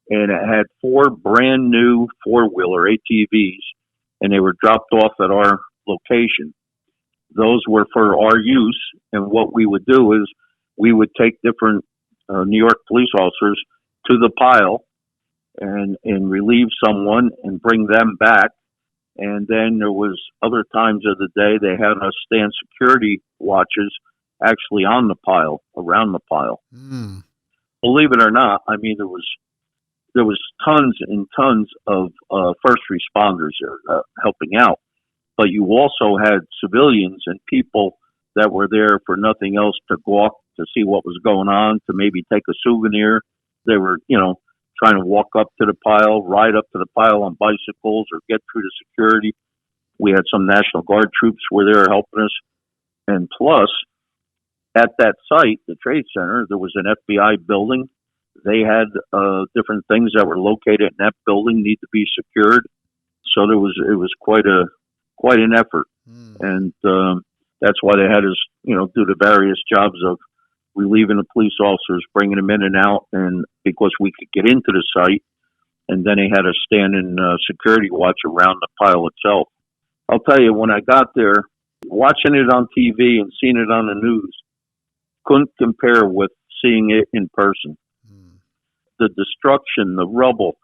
and it had 4 brand new 4-wheeler ATVs, and they were dropped off at our location. Those were for our use, and what we would do is we would take different New York police officers to the pile and relieve someone and bring them back. And then there was other times of the day they had us stand security watches actually on the pile, around the pile. Mm. Believe it or not, I mean, there was tons and tons of first responders there helping out. But you also had civilians and people that were there for nothing else to gawk, to see what was going on, to maybe take a souvenir. They were, trying to walk up to the pile, ride up to the pile on bicycles, or get through the security. We had some National Guard troops were there helping us. And plus, at that site, the Trade Center, there was an FBI building. They had different things that were located in that building need to be secured. So it was quite an effort. And that's why they had us, do the various jobs of relieving the police officers, bringing them in and out, and because we could get into the site, and then they had us stand in security watch around the pile itself. I'll tell you, when I got there, watching it on TV and seeing it on the news couldn't compare with seeing it in person. The destruction, the rubble,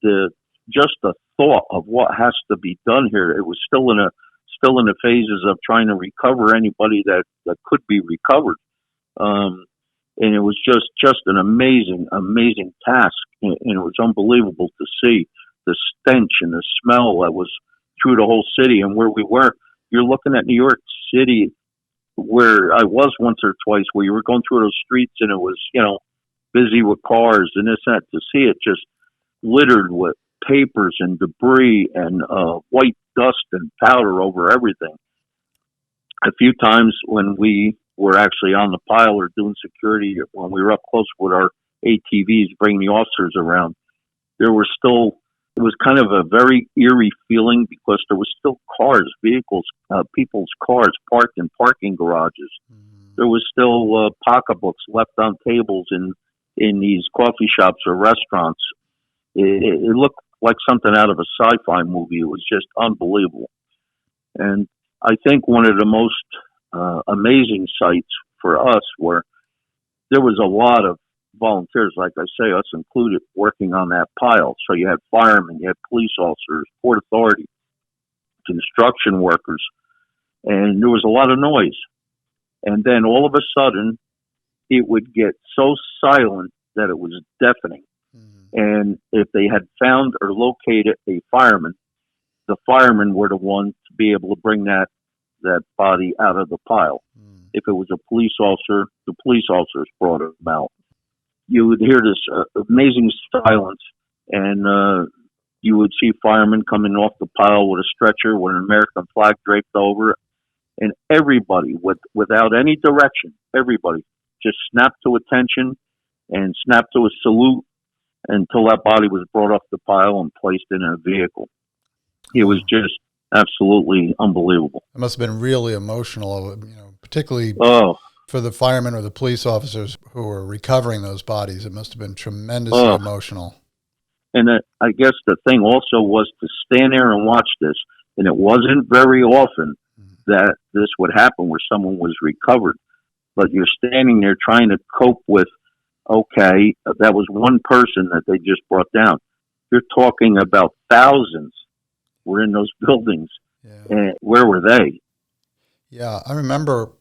just the thought of what has to be done here. It was still in the phases of trying to recover anybody that could be recovered. And it was just an amazing task. And it was unbelievable to see the stench and the smell that was through the whole city. And where we were, you're looking at New York City, where I was once or twice, where you were going through those streets and it was, busy with cars and this and that. To see it just littered with papers and debris and white dust and powder over everything. A few times when we were actually on the pile or doing security, when we were up close with our ATVs bringing the officers around, it was kind of a very eerie feeling because there was still cars, vehicles, people's cars parked in parking garages. There was still pocketbooks left on tables in these coffee shops or restaurants. It looked like something out of a sci-fi movie. It was just unbelievable. And I think one of the most amazing sights for us were there was a lot of volunteers, like I say, us included, working on that pile. So you had firemen, you had police officers, Port Authority, construction workers, and there was a lot of noise. And then all of a sudden, it would get so silent that it was deafening. And if they had found or located a fireman, the firemen were the ones to be able to bring that body out of the pile. If it was a police officer, the police officers brought him out. You would hear this amazing silence, and you would see firemen coming off the pile with a stretcher with an American flag draped over it. And everybody, without any direction, everybody just snapped to attention and snapped to a salute until that body was brought off the pile and placed in a vehicle. It was just absolutely unbelievable. It must have been really emotional, particularly for the firemen or the police officers who were recovering those bodies. It must have been tremendously emotional. And I guess the thing also was to stand there and watch this, and it wasn't very often that this would happen where someone was recovered. But you're standing there trying to cope with, okay, that was one person that they just brought down. You're talking about thousands were in those buildings. Yeah. And where were they? Yeah, I remember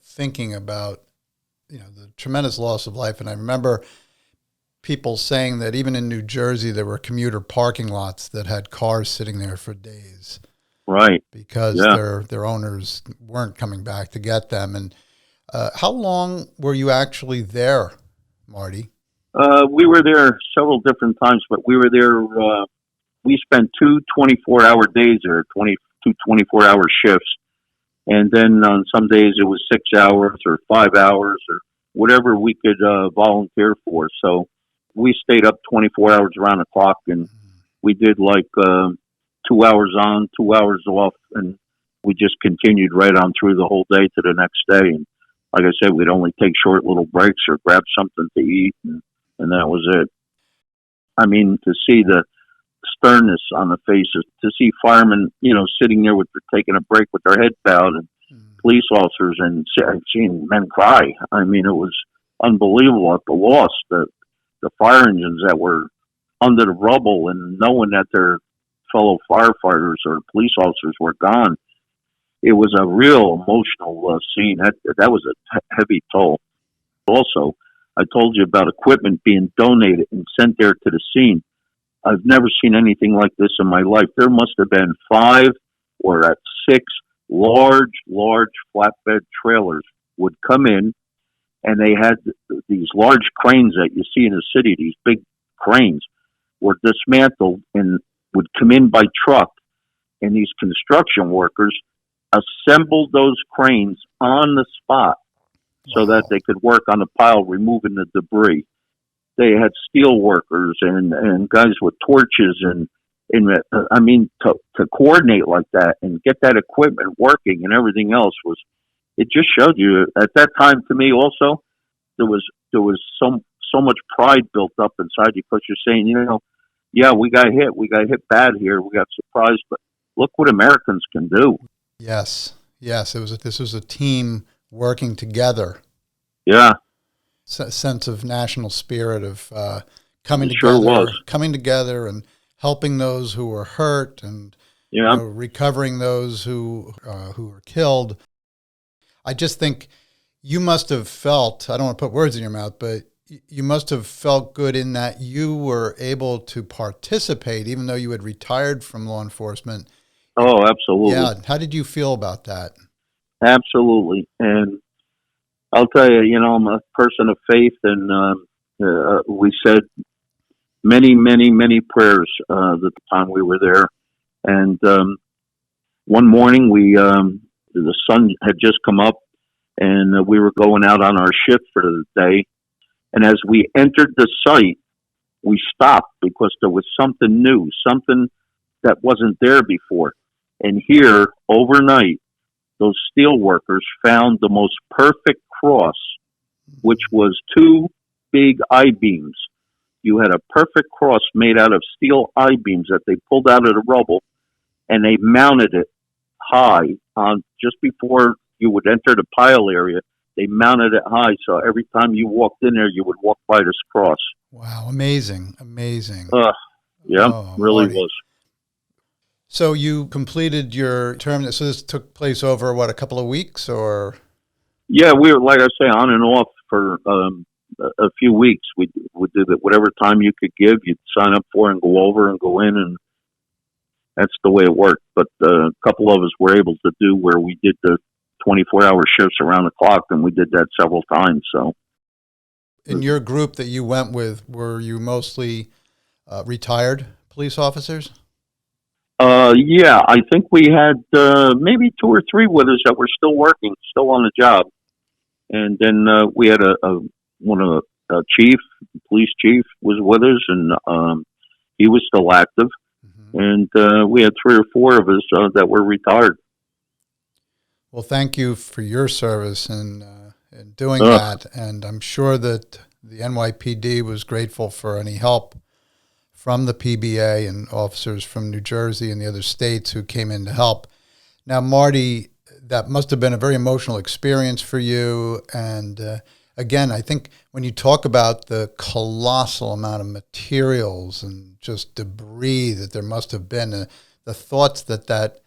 thinking about, the tremendous loss of life. And I remember people saying that even in New Jersey, there were commuter parking lots that had cars sitting there for days. Right. Because their owners weren't coming back to get them. And how long were you actually there, Marty? We were there several different times, but we were there, we spent 2 24-hour days there, 2 24-hour shifts. And then on some days it was 6 hours or 5 hours or whatever we could volunteer for. So we stayed up 24 hours around the clock, and we did 2 hours on, 2 hours off, and we just continued right on through the whole day to the next day. And like I said, we'd only take short little breaks or grab something to eat, and that was it. I mean, to see the sternness on the faces, to see firemen, sitting there taking a break with their head bowed, and police officers, and seeing men cry. I mean, it was unbelievable at the loss, the fire engines that were under the rubble and knowing that their fellow firefighters or police officers were gone. It was a real emotional scene. That was a heavy toll. Also, I told you about equipment being donated and sent there to the scene. I've never seen anything like this in my life. There must have been 5 or at 6 large flatbed trailers would come in, and they had these large cranes that you see in the city. These big cranes were dismantled and would come in by truck, and these construction workers assembled those cranes on the spot so that they could work on the pile removing the debris. They had steel workers and guys with torches and I mean, to coordinate like that and get that equipment working and everything else it just showed you at that time. To me also, there was so much pride built up inside you, because you're saying, yeah, we got hit bad here, we got surprised, but look what Americans can do. Yes. This was a team working together. Yeah. Sense of national spirit of coming together and helping those who were hurt and recovering those who were killed. I just think you must have felt, I don't want to put words in your mouth, but you must have felt good in that you were able to participate, even though you had retired from law enforcement. Oh, absolutely. Yeah. How did you feel about that? Absolutely. And I'll tell you, I'm a person of faith, and we said many, many, many prayers at the time we were there. And one morning, the sun had just come up, and we were going out on our shift for the day. And as we entered the site, we stopped because there was something new, something that wasn't there before. And here, overnight, those steel workers found the most perfect cross, which was 2 big I-beams. You had a perfect cross made out of steel I-beams that they pulled out of the rubble, and they mounted it high on just before you would enter the pile area. They mounted it high, so every time you walked in there, you would walk by this cross. Wow, amazing. Yeah, really Marty. was. So you completed your term. So this took place over, a couple of weeks, or? Yeah, we were, like I say, on and off for a few weeks. We did it whatever time you could give. You'd sign up for and go over and go in, and that's the way it worked. But a couple of us were able to do where we did the 24-hour shifts around the clock, and we did that several times. So, in your group that you went with, were you mostly retired police officers? Yeah, I think we had maybe 2 or 3 with us that were still working, still on the job, and then we had a chief, police chief, was with us, and he was still active, and we had 3 or 4 of us that were retired. Well, thank you for your service in doing that, and I'm sure that the NYPD was grateful for any help from the PBA and officers from New Jersey and the other states who came in to help. Now, Marty, that must have been a very emotional experience for you. And again, I think when you talk about the colossal amount of materials and just debris that there must have been, the thoughts that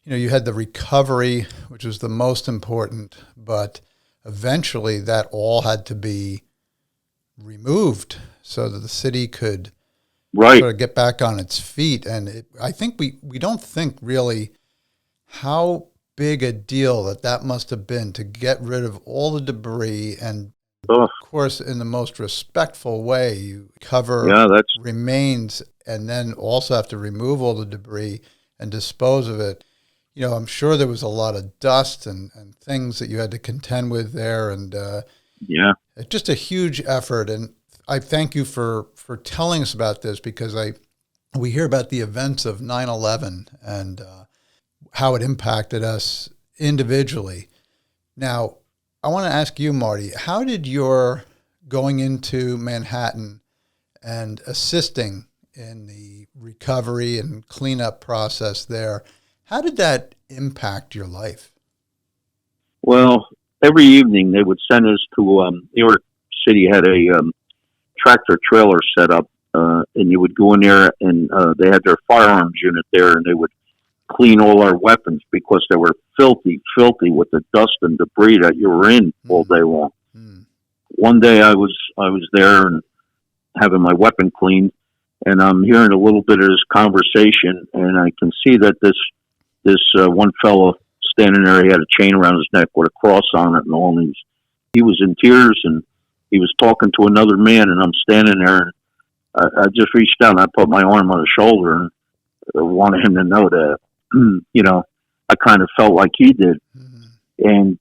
you had the recovery, which was the most important, but eventually that all had to be removed so that the city could sort of get back on its feet. And I think we don't think really how big a deal that must have been to get rid of all the debris. And of course, in the most respectful way, you cover remains and then also have to remove all the debris and dispose of it. I'm sure there was a lot of dust and things that you had to contend with there. And it's just a huge effort. And I thank you for telling us about this, because we hear about the events of 9/11 and how it impacted us individually. Now, I want to ask you, Marty, how did your going into Manhattan and assisting in the recovery and cleanup process there, how did that impact your life? Well, every evening they would send us to New York City had a tractor trailer set up, and you would go in there, and they had their firearms unit there, and they would clean all our weapons because they were filthy with the dust and debris that you were in all day long. One day I was there and having my weapon cleaned, and I'm hearing a little bit of this conversation, and I can see that this one fellow standing there, he had a chain around his neck with a cross on it and all these. He was in tears, and he was talking to another man, and I'm standing there, and I just reached down and I put my arm on his shoulder and wanted him to know that, I kind of felt like he did. And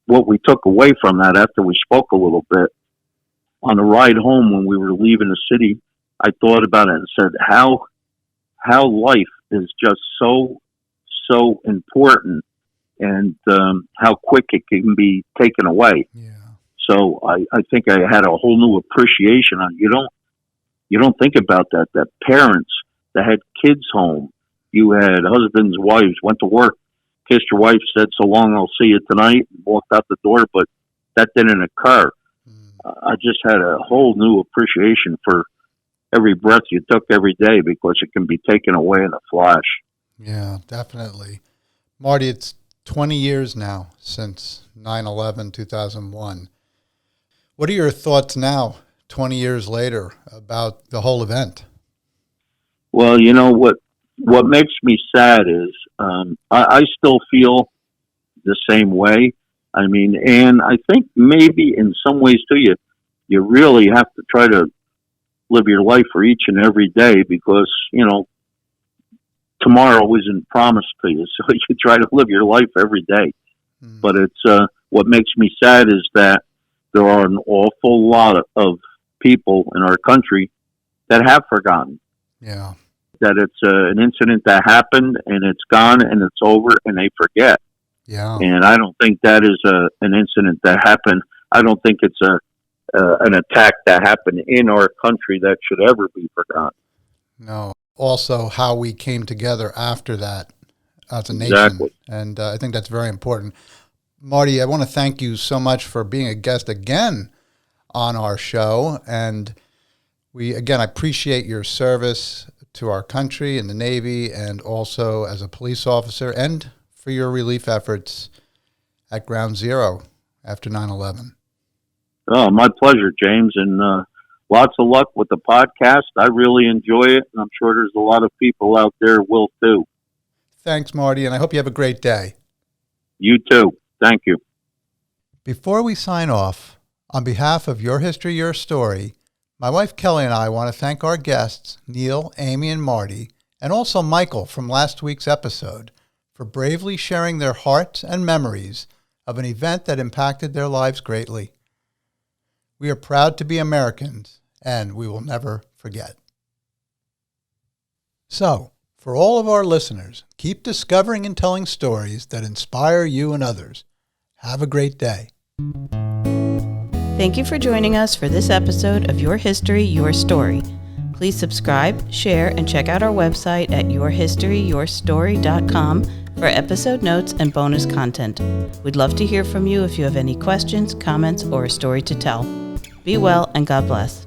what we took away from that after we spoke a little bit, on the ride home when we were leaving the city, I thought about it and said, how life is just so important, and how quick it can be taken away. Yeah. So I think I had a whole new appreciation on it. You don't think about that parents that had kids home, you had husbands, wives, went to work, kissed your wife, said so long, I'll see you tonight, and walked out the door, but that didn't occur. I just had a whole new appreciation for every breath you took every day, because it can be taken away in a flash. Yeah, definitely. Marty, it's 20 years now since 9/11, 2001. What are your thoughts now, 20 years later, about the whole event? Well, what makes me sad is I still feel the same way. I mean, and I think maybe in some ways too, you really have to try to live your life for each and every day, because, tomorrow isn't promised to you. So you try to live your life every day. But it's what makes me sad is that there are an awful lot of people in our country that have forgotten. Yeah. That it's an incident that happened, and it's gone, and it's over, and they forget. Yeah. And I don't think that is an incident that happened. I don't think it's an attack that happened in our country that should ever be forgotten. No. Also, how we came together after that as a nation. Exactly. And I think that's very important. Marty, I want to thank you so much for being a guest again on our show. And I appreciate your service to our country in the Navy, and also as a police officer, and for your relief efforts at Ground Zero after 9/11. Oh, my pleasure, James. And lots of luck with the podcast. I really enjoy it, and I'm sure there's a lot of people out there will too. Thanks, Marty, and I hope you have a great day. You too. Thank you. Before we sign off, on behalf of Your History, Your Story, my wife Kelly and I want to thank our guests, Neil, Amy, and Marty, and also Michael from last week's episode, for bravely sharing their hearts and memories of an event that impacted their lives greatly. We are proud to be Americans, and we will never forget. So, for all of our listeners, keep discovering and telling stories that inspire you and others. Have a great day. Thank you for joining us for this episode of Your History, Your Story. Please subscribe, share, and check out our website at yourhistoryyourstory.com for episode notes and bonus content. We'd love to hear from you if you have any questions, comments, or a story to tell. Be well, and God bless.